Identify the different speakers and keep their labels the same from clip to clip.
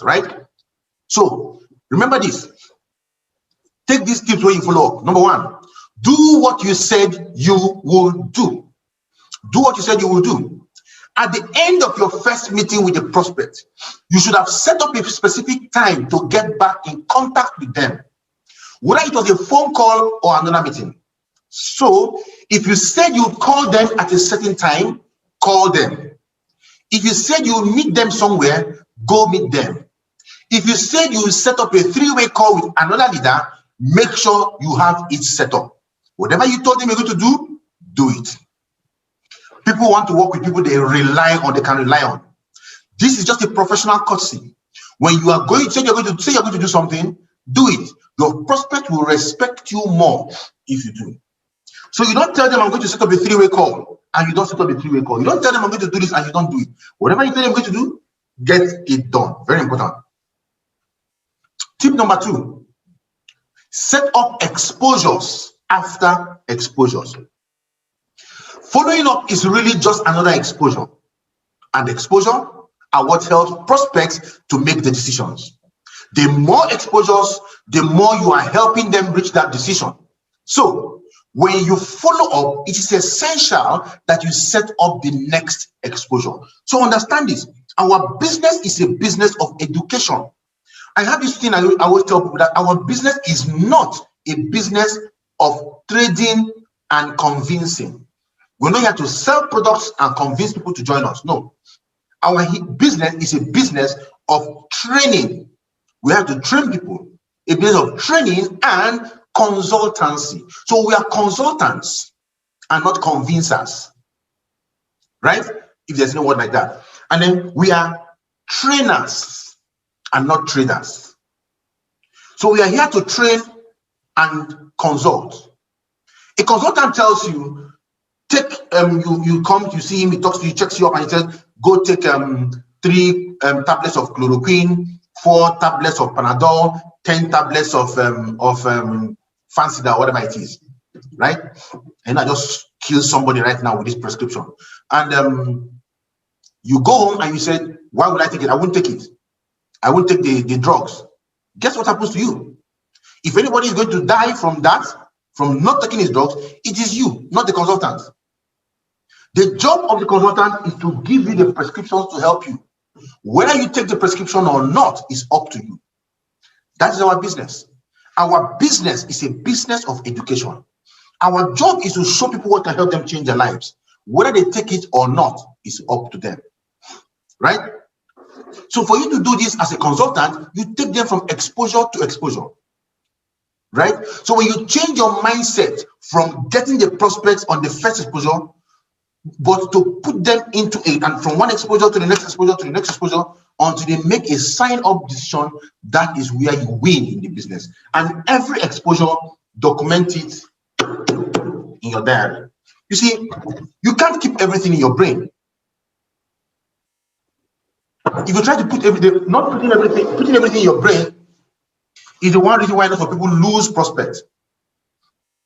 Speaker 1: right? So remember this. Take these tips where you follow up. Number one, do what you said you will do. Do what you said you will do. At the end of your first meeting with the prospect, you should have set up a specific time to get back in contact with them, whether it was a phone call or another meeting. So if you said you'd call them at a certain time, call them. If you said you'll meet them somewhere, go meet them. If you said you will set up a three-way call with another leader, make sure you have it set up. Whatever you told them you're going to do, do it. People want to work with people they can rely on. This is just a professional courtesy. When you are going to say you're going to do something, do it. Your prospect will respect you more if you do. So you don't tell them I'm going to set up a three-way call and you don't set up a three-way call. You don't tell them I'm going to do this and you don't do it. Whatever you tell them I'm going to do, get it done. Very important. Tip number 2, set up exposures after exposures. Following up is really just another exposure. And exposure are what helps prospects to make the decisions. The more exposures, the more you are helping them reach that decision. So when you follow up, it is essential that you set up the next exposure. So understand this. Our business is a business of education. I have this thing I always tell people that our business is not a business of trading and convincing. We're not here to sell products and convince people to join us. No. Our business is a business of training. We have to train people. A business of training and consultancy. So we are consultants and not convincers. Right? If there's no word like that. And then we are trainers and not traders. So we are here to train and consult. A consultant tells you, take you come, you see him, he talks to you, checks you up, and he says, go take 3 tablets of chloroquine, 4 tablets of Panadol, 10 tablets of Fancida, whatever it is, right? And I just kill somebody right now with this prescription. And you go home and you said, why would I take it? I wouldn't take it. I won't take the drugs. Guess what happens to you? If anybody is going to die from that, from not taking his drugs, it is you, not the consultant. The job of the consultant is to give you the prescriptions to help you. Whether you take the prescription or not is up to you. That is our business. Our business is a business of education. Our job is to show people what can help them change their lives. Whether they take it or not is up to them. Right? So for you to do this as a consultant, you take them from exposure to exposure. Right? So when you change your mindset from getting the prospects on the first exposure, but to put them into and from one exposure to the next exposure to the next exposure until they make a sign-up decision, that is where you win in the business. And every exposure, document it in your diary. You see, you can't keep everything in your brain. If you try to put everything, putting everything in your brain is the one reason why a lot of people lose prospects.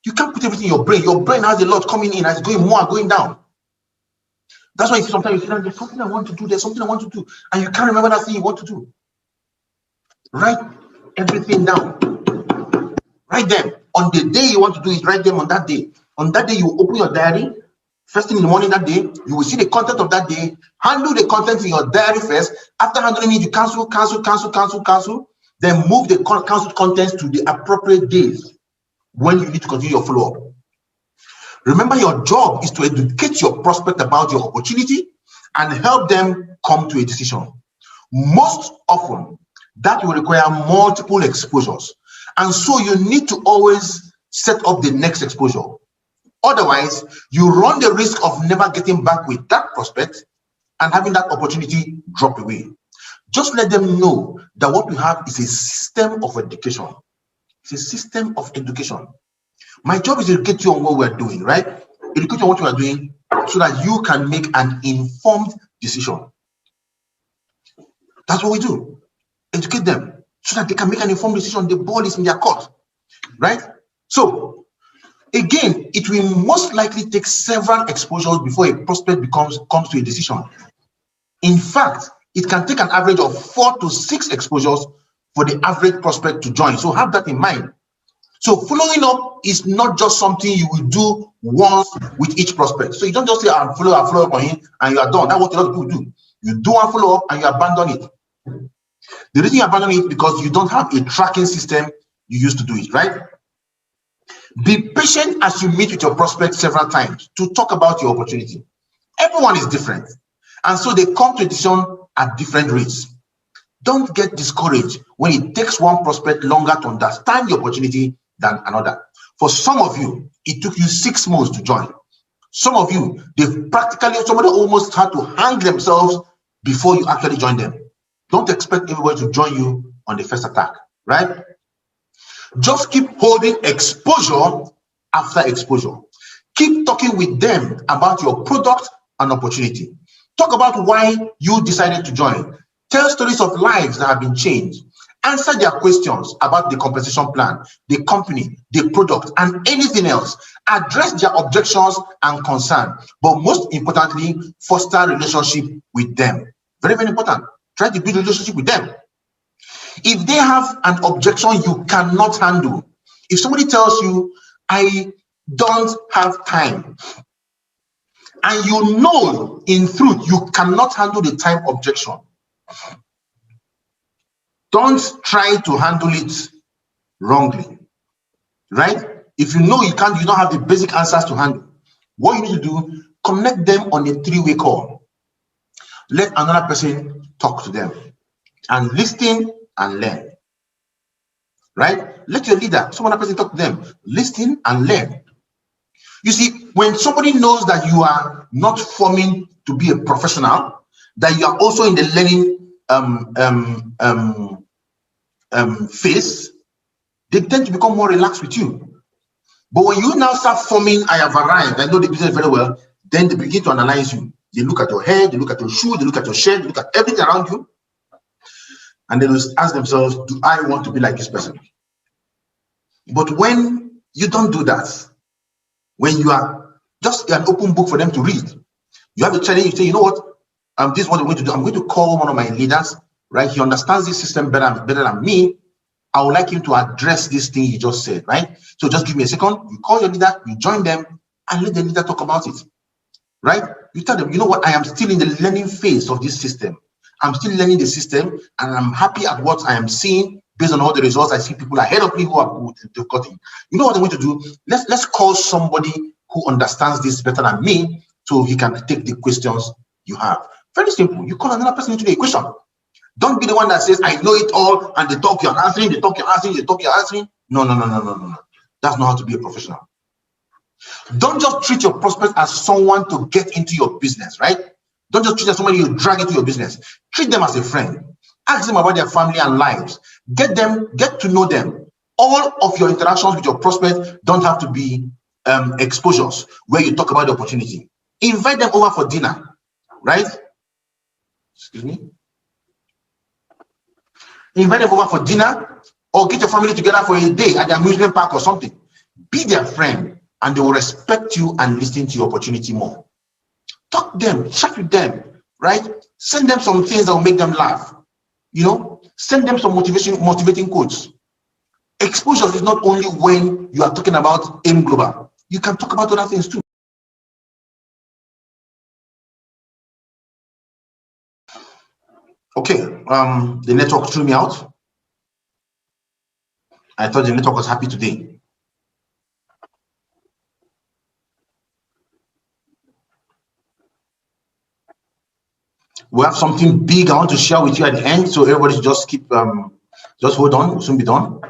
Speaker 1: You can't put everything in your brain. Your brain has a lot coming in and it's going more and going down. That's why sometimes you feel like there's something I want to do, there's something I want to do, and you can't remember that thing you want to do. Write everything down. Write them. On the day you want to do it, write them on that day. On that day, you open your diary. First thing in the morning that day, you will see the content of that day. Handle the content in your diary first. After handling it, you cancel. Then move the canceled contents to the appropriate days when you need to continue your follow-up. Remember, your job is to educate your prospect about your opportunity and help them come to a decision. Most often, that will require multiple exposures. And so you need to always set up the next exposure. Otherwise, you run the risk of never getting back with that prospect and having that opportunity drop away. Just let them know that what we have is a system of education. It's a system of education. My job is to educate you on what we're doing, right? Educate you on what you are doing so that you can make an informed decision. That's what we do. Educate them so that they can make an informed decision. The ball is in their court, right? So, again, it will most likely take several exposures before a prospect comes to a decision. In fact, it can take an average of 4 to 6 exposures for the average prospect to join. So have that in mind. So following up is not just something you will do once with each prospect. So you don't just say, I'll follow up on him and you are done. That's what a lot of people do. You do a follow up and you abandon it. The reason you abandon it because you don't have a tracking system you used to do it, right? Be patient as you meet with your prospect several times to talk about your opportunity. Everyone is different, and so they come to a decision at different rates. Don't get discouraged when it takes one prospect longer to understand the opportunity than another. For some of you, it took you 6 months to join. Some of you, somebody almost had to hang themselves before you actually join them. Don't expect everybody to join you on the first attack, right? Just keep holding exposure after exposure. Keep talking with them about your product and opportunity. Talk about why you decided to join. Tell stories of lives that have been changed. Answer their questions about the compensation plan, the company, the product, and anything else. Address their objections and concerns. But most importantly, foster a relationship with them. Very, very important. Try to build a relationship with them. If they have an objection you cannot handle, if somebody tells you, I don't have time, and you know in truth you cannot handle the time objection, don't try to handle it wrongly, right? If you know you don't have the basic answers to handle, what you need to do, connect them on a 3-way call. Let another person talk to them and listen and learn, right? Let your leader, some other person talk to them, listen and learn. You see, when somebody knows that you are not forming to be a professional, that you are also in the learning phase, they tend to become more relaxed with you. But when you now start forming, I have arrived, I know the business very well, then they begin to analyze you. They look at your hair, they look at your shoe, they look at your shirt, they look at everything around you, and they will ask themselves, do I want to be like this person? But when you don't do that, when you are just an open book for them to read, you have a challenge, you say, you know what, this is what I'm going to do. I'm going to call one of my leaders, right? He understands this system better than me. I would like him to address this thing he just said, right? So just give me a second. You call your leader, you join them, and let the leader talk about it, right? You tell them, you know what, I am still in the learning phase of this system. I'm still learning the system, and I'm happy at what I am seeing based on all the results. I see people ahead of me who are good. You know what I'm going to do? Let's call somebody who understands this better than me so he can take the questions you have. Very simple. You call another person into the equation. Don't be the one that says, I know it all, and they talk you're answering, they talk you're answering, they talk you're answering. No. That's not how to be a professional. Don't just treat your prospect as someone to get into your business, right? Don't just treat them as somebody you drag into your business. Treat them as a friend. Ask them about their family and lives. Get to know them. All of your interactions with your prospect don't have to be exposures where you talk about the opportunity. Invite them over for dinner, right? Excuse me. Invite them over for dinner, or get your family together for a day at the amusement park or something. Be their friend, and they will respect you and listen to your opportunity more. Talk to them, chat with them, right? Send them some things that will make them laugh. You know, send them some motivating quotes. Exposure is not only when you are talking about AIM Global. You can talk about other things too. Okay, the network threw me out. I thought the network was happy today. We have something big I want to share with you at the end, so everybody just keep, just hold on, we'll soon be done.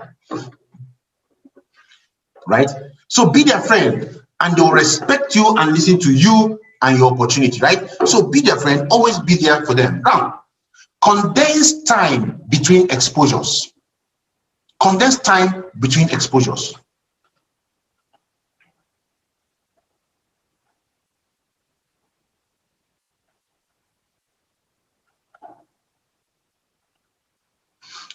Speaker 1: Right? So be their friend, and they'll respect you and listen to you and your opportunity, right? So be their friend, always be there for them. Now, condense time between exposures. Condense time between exposures.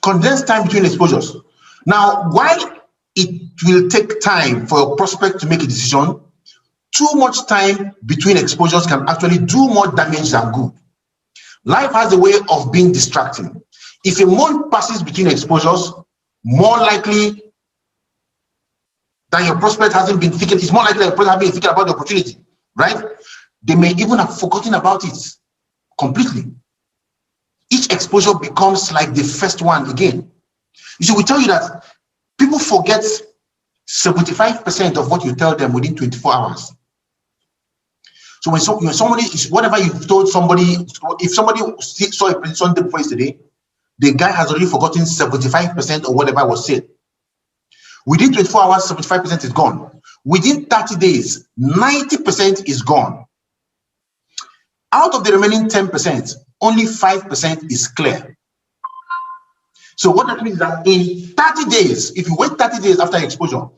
Speaker 1: Condense time between exposures. Now, while it will take time for a prospect to make a decision, too much time between exposures can actually do more damage than good. Life has a way of being distracting. If a month passes between exposures, more likely than your prospect hasn't been thinking, it's more likely that your prospect hasn't been thinking about the opportunity, right? They may even have forgotten about it completely. Each exposure becomes like the first one again. You see, we tell you that people forget 75% of what you tell them within 24 hours. So when somebody is, whatever you've told somebody, if somebody saw a Sunday before yesterday, the guy has already forgotten 75% of whatever was said. Within 24 hours, 75% is gone. Within 30 days, 90% is gone. Out of the remaining 10%, only 5% is clear. So what that means is that in 30 days, if you wait 30 days after exposure,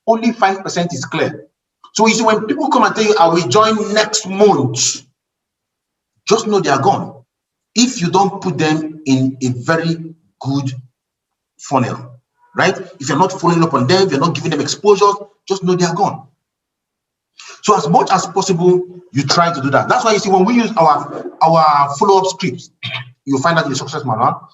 Speaker 1: only 5% is clear. So you see, when people come and tell you, I will join next month, just know they are gone. If you don't put them in a very good funnel, right? If you're not following up on them, you're not giving them exposure, just know they are gone. So as much as possible, you try to do that. That's why you see, when we use our follow-up scripts, you'll find that in the success manual.